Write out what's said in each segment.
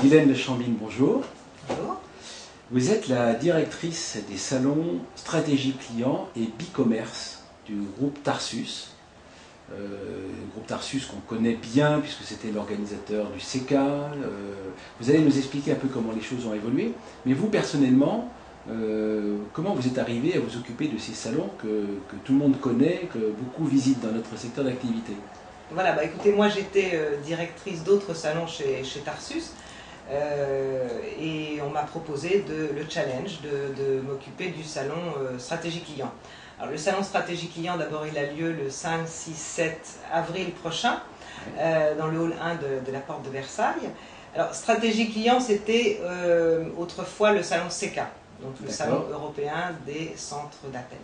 Guylaine de Chambine, bonjour. Bonjour. Vous êtes la directrice des salons Stratégie Client et Bicommerce du groupe Tarsus. Le groupe Tarsus qu'on connaît bien puisque c'était l'organisateur du CECA. Vous allez nous expliquer un peu comment les choses ont évolué. Mais vous, personnellement, comment vous êtes arrivé à vous occuper de ces salons que tout le monde connaît, que beaucoup visitent dans notre secteur d'activité? Voilà, bah écoutez, moi j'étais directrice d'autres salons chez Tarsus et on m'a proposé le challenge de m'occuper du salon Stratégie Client. Alors le salon Stratégie Client, d'abord il a lieu le 5, 6, 7 avril prochain dans le hall 1 de la porte de Versailles. Alors Stratégie Client, c'était autrefois le salon CECA, donc le salon européen des centres d'appel.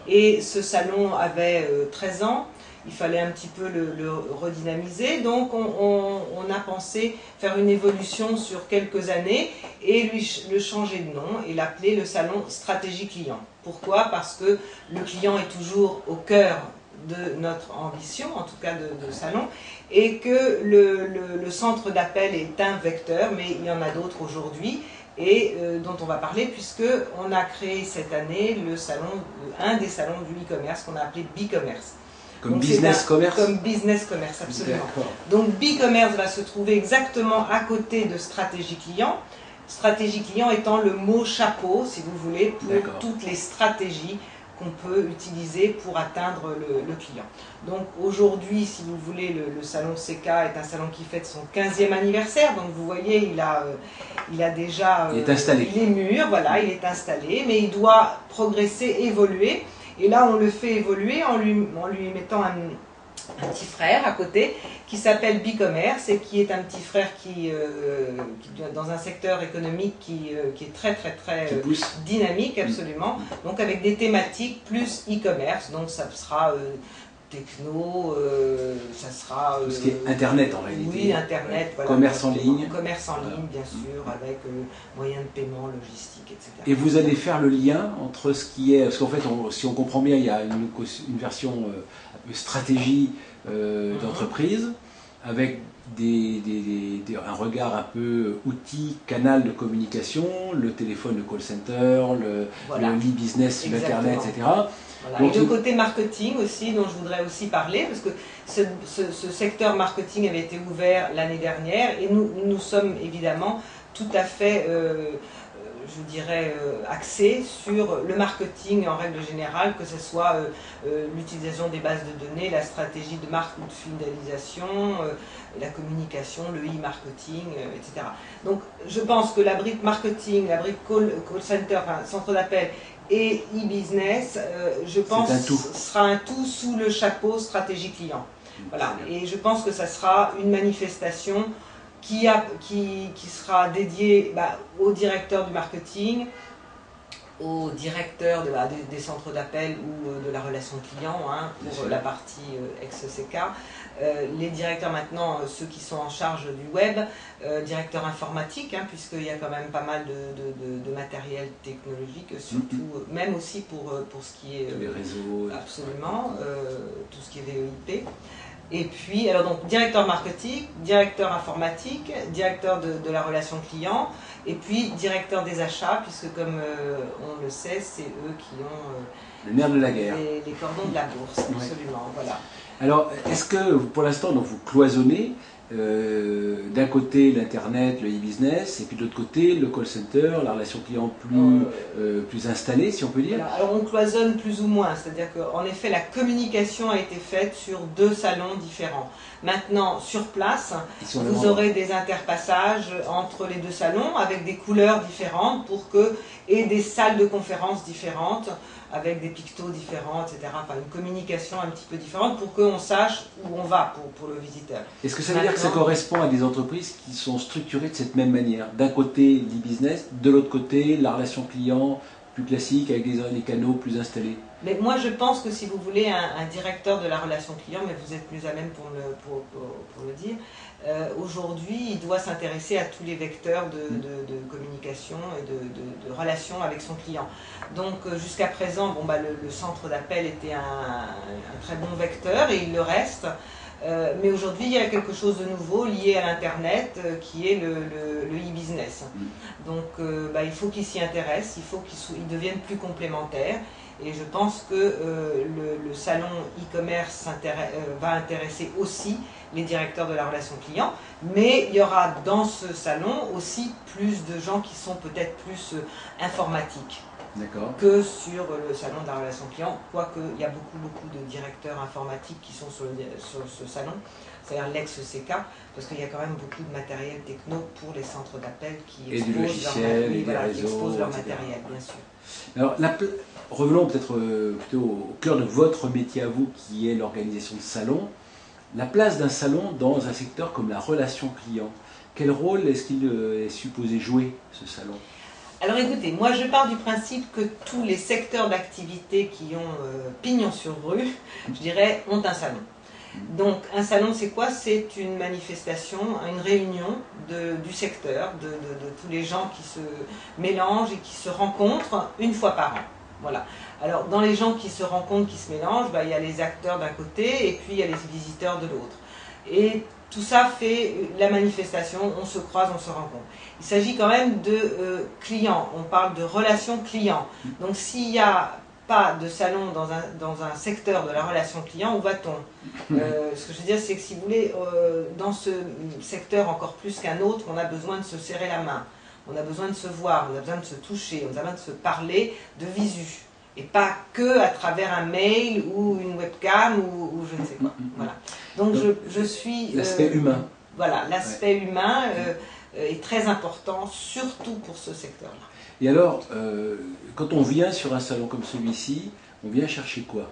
Et ce salon avait 13 ans. Il fallait un petit peu le redynamiser, donc on a pensé faire une évolution sur quelques années et le changer de nom et l'appeler le salon Stratégie Client. Pourquoi? Parce que le client est toujours au cœur de notre ambition, en tout cas de salon, et que le centre d'appel est un vecteur, mais il y en a d'autres aujourd'hui, et dont on va parler puisqu'on a créé cette année le salon, un des salons du e-commerce qu'on a appelé Bicommerce. Comme business commerce? Comme business commerce, absolument. Donc Bicommerce va se trouver exactement à côté de Stratégie Client. Stratégie Client étant le mot chapeau, si vous voulez, pour toutes les stratégies qu'on peut utiliser pour atteindre le client. Donc aujourd'hui, si vous voulez, le salon CECA est un salon qui fête son 15e anniversaire. Donc vous voyez, il a déjà... il est installé. Il est mûr, voilà, il est installé, mais il doit progresser, évoluer. Et là, on le fait évoluer en lui mettant un petit frère à côté qui s'appelle Bicommerce et qui est un petit frère qui dans un secteur économique qui est très dynamique, absolument. Donc avec des thématiques plus e-commerce, donc ça sera techno, ça sera... tout ce qui est Internet en réalité. Oui, Internet. Voilà, commerce en ligne. Commerce en ligne, bien sûr, avec moyens de paiement, logistique, etc. Et vous allez faire le lien entre ce qui est... Parce qu'en fait, si on comprend bien, il y a une version un peu stratégie d'entreprise, avec un regard un peu outil, canal de communication, le téléphone, le call center, le e-business sur Internet, etc. Voilà. Donc, et le côté marketing aussi, dont je voudrais aussi parler, parce que ce secteur marketing avait été ouvert l'année dernière et nous sommes évidemment tout à fait, je dirais, axés sur le marketing en règle générale, que ce soit l'utilisation des bases de données, la stratégie de marque ou de fidélisation, la communication, le e-marketing, etc. Donc je pense que la brique marketing, la brique call center, enfin, centre d'appel, et e-business, je pense, sera un tout sous le chapeau stratégie client. Voilà. Et je pense que ça sera une manifestation qui sera dédiée au directeur du marketing, au directeur des centres d'appel ou de la relation client, hein, pour la partie ex-CECA, les directeurs maintenant, ceux qui sont en charge du web, directeurs informatiques, hein, puisqu'il y a quand même pas mal de matériel technologique, surtout, même aussi pour ce qui est... les réseaux. Absolument, tout ce qui est VoIP. Et puis, alors donc, directeur marketing, directeur informatique, directeur de la relation client, et puis directeur des achats, puisque comme on le sait, c'est eux qui ont le nerf de la guerre. Les cordons de la bourse, absolument, voilà. Alors, est-ce que pour l'instant, vous cloisonnez d'un côté l'internet, le e-business, et puis de l'autre côté le call center, la relation client plus installée, si on peut dire? Voilà. Alors on cloisonne plus ou moins, c'est-à-dire qu'en effet la communication a été faite sur deux salons différents. Maintenant, sur place, vous aurez des interpassages entre les deux salons avec des couleurs différentes et des salles de conférences différentes avec des pictos différents, etc. Enfin, une communication un petit peu différente pour qu'on sache où on va pour le visiteur. Est-ce que ça veut dire que ça correspond à des entreprises qui sont structurées de cette même manière? D'un côté, l'e-business, de l'autre côté, la relation client plus classique avec les canaux plus installés? Mais moi, je pense que si vous voulez un directeur de la relation client, mais vous êtes plus à même pour le dire, aujourd'hui, il doit s'intéresser à tous les vecteurs de communication et de relation avec son client. Donc, jusqu'à présent, le centre d'appel était un très bon vecteur et il le reste. Mais aujourd'hui, il y a quelque chose de nouveau lié à l'Internet qui est le e-business. Donc il faut qu'ils s'y intéressent, il faut qu'ils deviennent plus complémentaires. Et je pense que le salon e-commerce va intéresser aussi les directeurs de la relation client, mais il y aura dans ce salon aussi plus de gens qui sont peut-être plus informatiques que sur le salon de la relation client, quoique il y a beaucoup de directeurs informatiques qui sont sur ce salon, c'est-à-dire l'ex-CK, parce qu'il y a quand même beaucoup de matériel techno pour les centres d'appel qui exposent leur matériel, bien sûr. Alors, revenons peut-être plutôt au cœur de votre métier à vous, qui est l'organisation de salons. La place d'un salon dans un secteur comme la relation client, quel rôle est-ce qu'il est supposé jouer, ce salon? Alors écoutez, moi je pars du principe que tous les secteurs d'activité qui ont pignon sur rue, je dirais, ont un salon. Donc un salon c'est quoi? C'est une manifestation, une réunion du secteur, de tous les gens qui se mélangent et qui se rencontrent une fois par an. Voilà. Alors dans les gens qui se rencontrent, qui se mélangent, il y a les acteurs d'un côté et puis il y a les visiteurs de l'autre. Et tout ça fait la manifestation, on se croise, on se rencontre. Il s'agit quand même de clients, on parle de relations clients. Donc s'il n'y a pas de salon dans un secteur de la relation client, où va-t-on? Ce que je veux dire, c'est que si vous voulez, dans ce secteur encore plus qu'un autre, on a besoin de se serrer la main, on a besoin de se voir, on a besoin de se toucher, on a besoin de se parler de visu. Et pas que à travers un mail ou une webcam ou je ne sais quoi. Voilà. Donc je suis... L'aspect humain. Voilà, l'aspect humain est très important, surtout pour ce secteur-là. Et alors, quand on vient sur un salon comme celui-ci, on vient chercher quoi?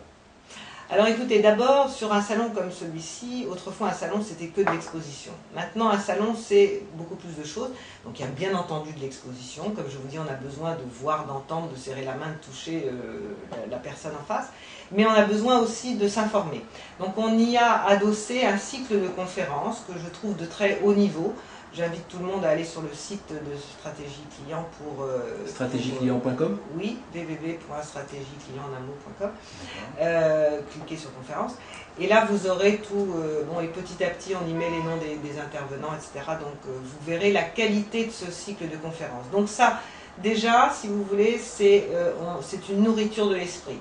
Alors écoutez, d'abord, sur un salon comme celui-ci, autrefois un salon c'était que de l'exposition. Maintenant un salon c'est beaucoup plus de choses. Donc il y a bien entendu de l'exposition. Comme je vous dis, on a besoin de voir, d'entendre, de serrer la main, de toucher la personne en face. Mais on a besoin aussi de s'informer. Donc on y a adossé un cycle de conférences que je trouve de très haut niveau. J'invite tout le monde à aller sur le site de Stratégie Client pour... stratégieclient.com. Oui, www.stratégieclientenamot.com. Cliquez sur conférence. Et là, vous aurez tout... et petit à petit, on y met les noms des intervenants, etc. Donc, vous verrez la qualité de ce cycle de conférences. Donc ça, déjà, si vous voulez, c'est une nourriture de l'esprit.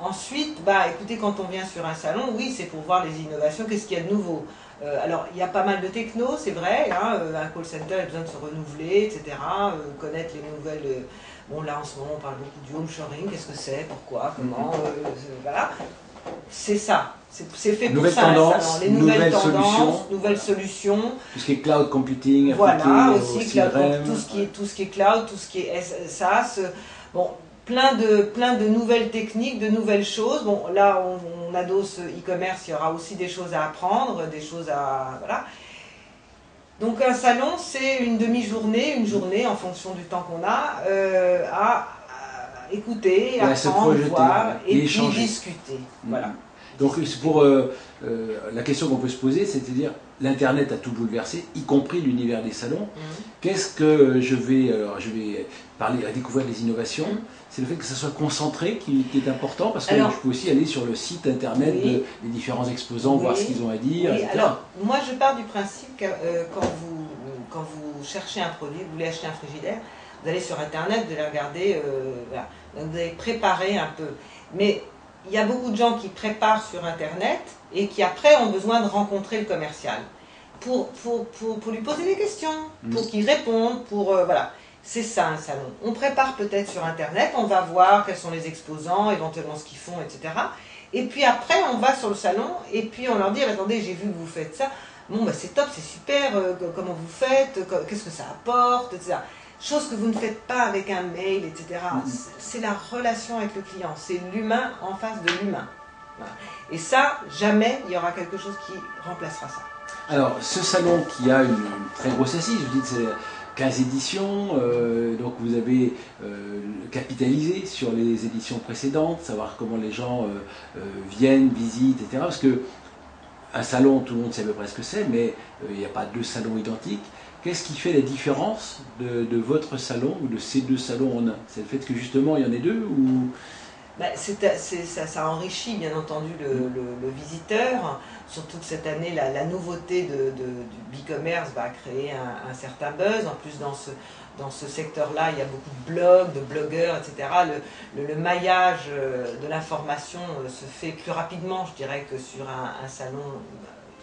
Ensuite, écoutez, quand on vient sur un salon, oui, c'est pour voir les innovations, qu'est-ce qu'il y a de nouveau. Alors, il y a pas mal de techno, c'est vrai, hein, un call center a besoin de se renouveler, etc., connaître les nouvelles... bon, là, en ce moment, on parle beaucoup du home shoring, qu'est-ce que c'est, pourquoi, comment, voilà. C'est ça, c'est fait pour ça, un salon. Les nouvelles tendances, nouvelles solutions. Tout ce qui est cloud computing, voilà, aussi, tout ce qui est cloud, tout ce qui est SaaS, bon... Plein de nouvelles techniques, de nouvelles choses. Bon, là, on adosse e-commerce, il y aura aussi des choses à apprendre, des choses à... Voilà. Donc un salon, c'est une demi-journée, une journée, en fonction du temps qu'on a, à écouter, à apprendre, voir, et puis discuter. Voilà. Donc pour la question qu'on peut se poser, c'est-à-dire l'Internet a tout bouleversé, y compris l'univers des salons. Qu'est-ce que je vais parler, à découvrir les innovations. C'est le fait que ça soit concentré qui est important, parce que je peux aussi aller sur le site internet des différents exposants, voir ce qu'ils ont à dire, etc. Alors, moi je pars du principe que quand vous cherchez un produit, vous voulez acheter un frigidaire, vous allez sur internet, vous allez regarder, voilà. Donc, vous allez préparer un peu. Mais il y a beaucoup de gens qui préparent sur internet et qui après ont besoin de rencontrer le commercial pour lui poser des questions, pour qu'il réponde, voilà. C'est ça un salon. On prépare peut-être sur internet, on va voir quels sont les exposants, éventuellement ce qu'ils font, etc. Et puis après on va sur le salon et puis on leur dit attendez, j'ai vu que vous faites ça, bon c'est top, c'est super, comment vous faites, qu'est-ce que ça apporte, etc. Chose que vous ne faites pas avec un mail, etc. C'est la relation avec le client, c'est l'humain en face de l'humain. Voilà. Et ça, jamais il y aura quelque chose qui remplacera ça. Alors ce salon qui a une très grosse assise, vous dites c'est 15 éditions, donc vous avez capitalisé sur les éditions précédentes, savoir comment les gens viennent, visitent, etc. Parce que un salon, tout le monde sait à peu près ce que c'est, mais il n'y a pas deux salons identiques. Qu'est-ce qui fait la différence de votre salon ou de ces deux salons en un? C'est le fait que justement il y en ait deux ou... Ben, ça enrichit bien entendu le visiteur, surtout que cette année la nouveauté du e-commerce va créer un certain buzz. En plus dans ce secteur-là, il y a beaucoup de blogs, de blogueurs, etc. Le maillage de l'information se fait plus rapidement, je dirais, que sur un salon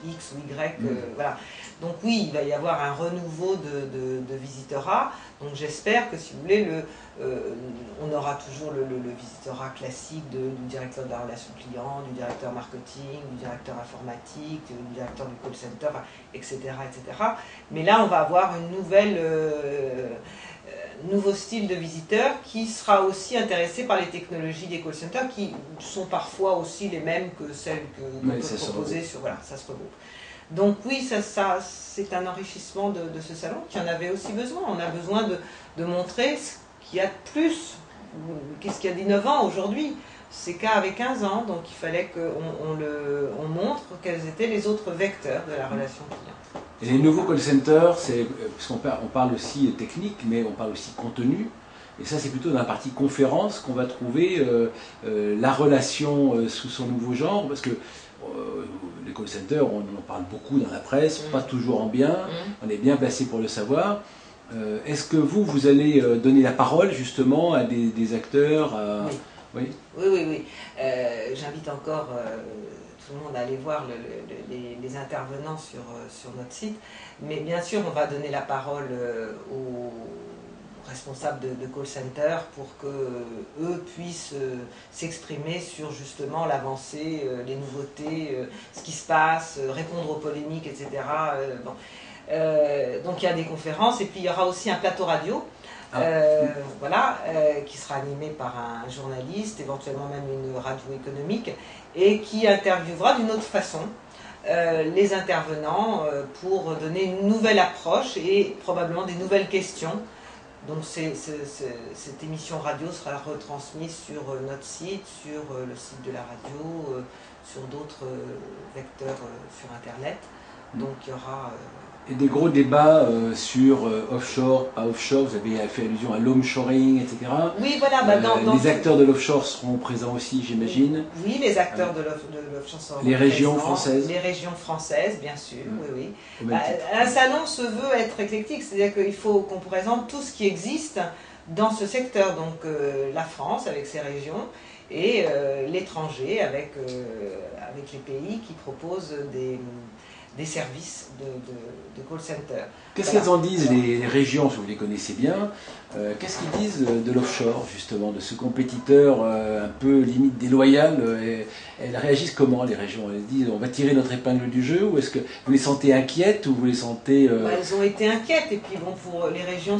X ou Y. Voilà. Donc oui, il va y avoir un renouveau de visitorat. Donc j'espère que, si vous voulez, on aura toujours le visitorat classique du directeur de la relation client, du directeur marketing, du directeur informatique, du directeur du call center, etc., etc. Mais là, on va avoir une nouveau style de visiteur qui sera aussi intéressé par les technologies des call centers, qui sont parfois aussi les mêmes que celles qu'on peut proposer sur... Voilà, ça se regroupe. Donc oui, c'est un enrichissement de ce salon qui en avait aussi besoin. On a besoin de montrer ce qu'il y a de plus, qu'est-ce qu'il y a d'innovant aujourd'hui. C'est qu'avec 15 ans, donc il fallait qu'on montre quels étaient les autres vecteurs de la relation client. Et les nouveaux call centers, parce qu'on parle aussi technique, mais on parle aussi contenu. Et ça, c'est plutôt dans la partie conférence qu'on va trouver la relation sous son nouveau genre, parce que les call centers, on en parle beaucoup dans la presse, pas toujours en bien, on est bien placé pour le savoir. Est-ce que vous allez donner la parole justement à des acteurs Oui. Oui. J'invite encore tout le monde à aller voir les intervenants sur notre site. Mais bien sûr, on va donner la parole aux responsables de call center pour qu'eux puissent s'exprimer sur justement l'avancée, les nouveautés, ce qui se passe, répondre aux polémiques, etc. Donc il y a des conférences et puis il y aura aussi un plateau radio. Voilà, qui sera animé par un journaliste, éventuellement même une radio économique, et qui interviewera d'une autre façon les intervenants pour donner une nouvelle approche et probablement des nouvelles questions. Donc cette émission radio sera retransmise sur notre site, sur le site de la radio, sur d'autres vecteurs sur Internet. Donc il y aura... Et des gros débats sur offshore, pas offshore, vous avez fait allusion à l'homeshoring, etc. Oui, voilà. Les acteurs de l'offshore seront présents aussi, j'imagine. Oui, les acteurs de l'offshore seront présents. Les régions présents. françaises. Les régions françaises, bien sûr, oui. Un salon se veut être éclectique, c'est-à-dire qu'il faut qu'on présente tout ce qui existe dans ce secteur. Donc la France avec ses régions et l'étranger avec les pays qui proposent des services de call center. Qu'est-ce qu'elles en disent les régions, si vous les connaissez bien, qu'est-ce qu'ils disent de l'offshore, justement, de ce compétiteur un peu limite déloyal elles réagissent comment, les régions? Elles disent on va tirer notre épingle du jeu, ou est-ce que vous les sentez inquiètes, ou vous les sentez... Elles ont été inquiètes, et puis bon, pour les régions,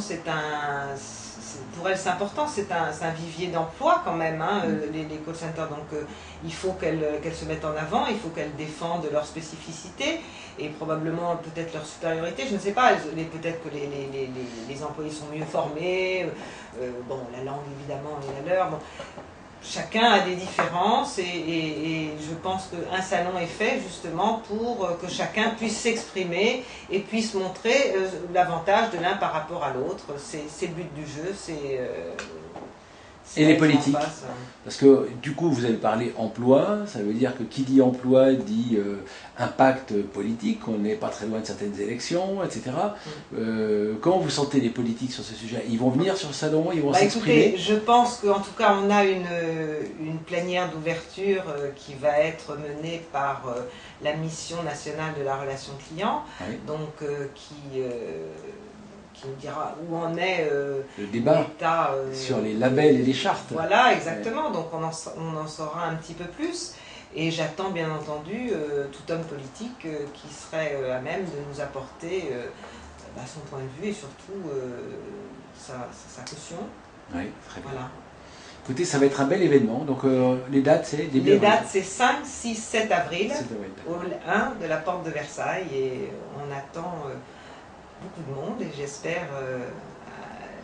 pour elles c'est important, c'est un vivier d'emploi quand même, hein, les call centers, donc il faut qu'elles se mettent en avant, il faut qu'elles défendent leur spécificité et probablement peut-être leur supériorité, je ne sais pas, peut-être que les employés sont mieux formés, bon, la langue évidemment est la leur, bon, chacun a des différences et je pense qu'un salon est fait justement pour que chacun puisse s'exprimer et puisse montrer l'avantage de l'un par rapport à l'autre. C'est le but du jeu, et les politiques, parce que du coup vous avez parlé emploi, ça veut dire que qui dit emploi dit impact politique, on n'est pas très loin de certaines élections, etc. Comment vous sentez les politiques sur ce sujet? Ils vont venir sur le salon, ils vont s'exprimer? Écoutez, je pense qu'en tout cas on a une plénière d'ouverture qui va être menée par la mission nationale de la relation client, donc qui nous dira où en est le débat sur les labels et les chartes. Voilà, exactement, donc on en saura un petit peu plus. Et j'attends bien entendu tout homme politique qui serait à même de nous apporter son point de vue et surtout sa caution. Oui, très bien. Voilà. Écoutez, ça va être un bel événement. Donc les dates, c'est début Les dates, c'est 5, 6, 7 avril, au 1 de la porte de Versailles. Et on attend beaucoup de monde et j'espère...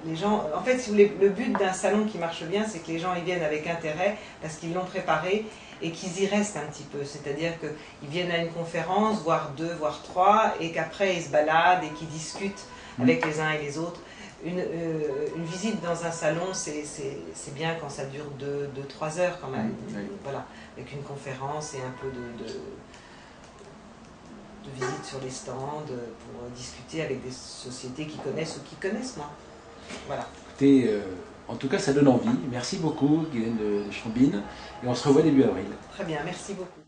les gens, en fait, si vous voulez, le but d'un salon qui marche bien, c'est que les gens y viennent avec intérêt parce qu'ils l'ont préparé et qu'ils y restent un petit peu. C'est-à-dire qu'ils viennent à une conférence, voire 2, voire 3, et qu'après ils se baladent et qu'ils discutent avec les uns et les autres. une visite dans un salon, c'est bien quand ça dure 2-3 heures quand même. Oui. Voilà, avec une conférence et un peu de visite sur les stands pour discuter avec des sociétés qui connaissent ou qui connaissent moins. Voilà. Écoutez, en tout cas, ça donne envie. Merci beaucoup, Guylaine de Chambine. Et on se revoit début avril. Très bien, merci beaucoup.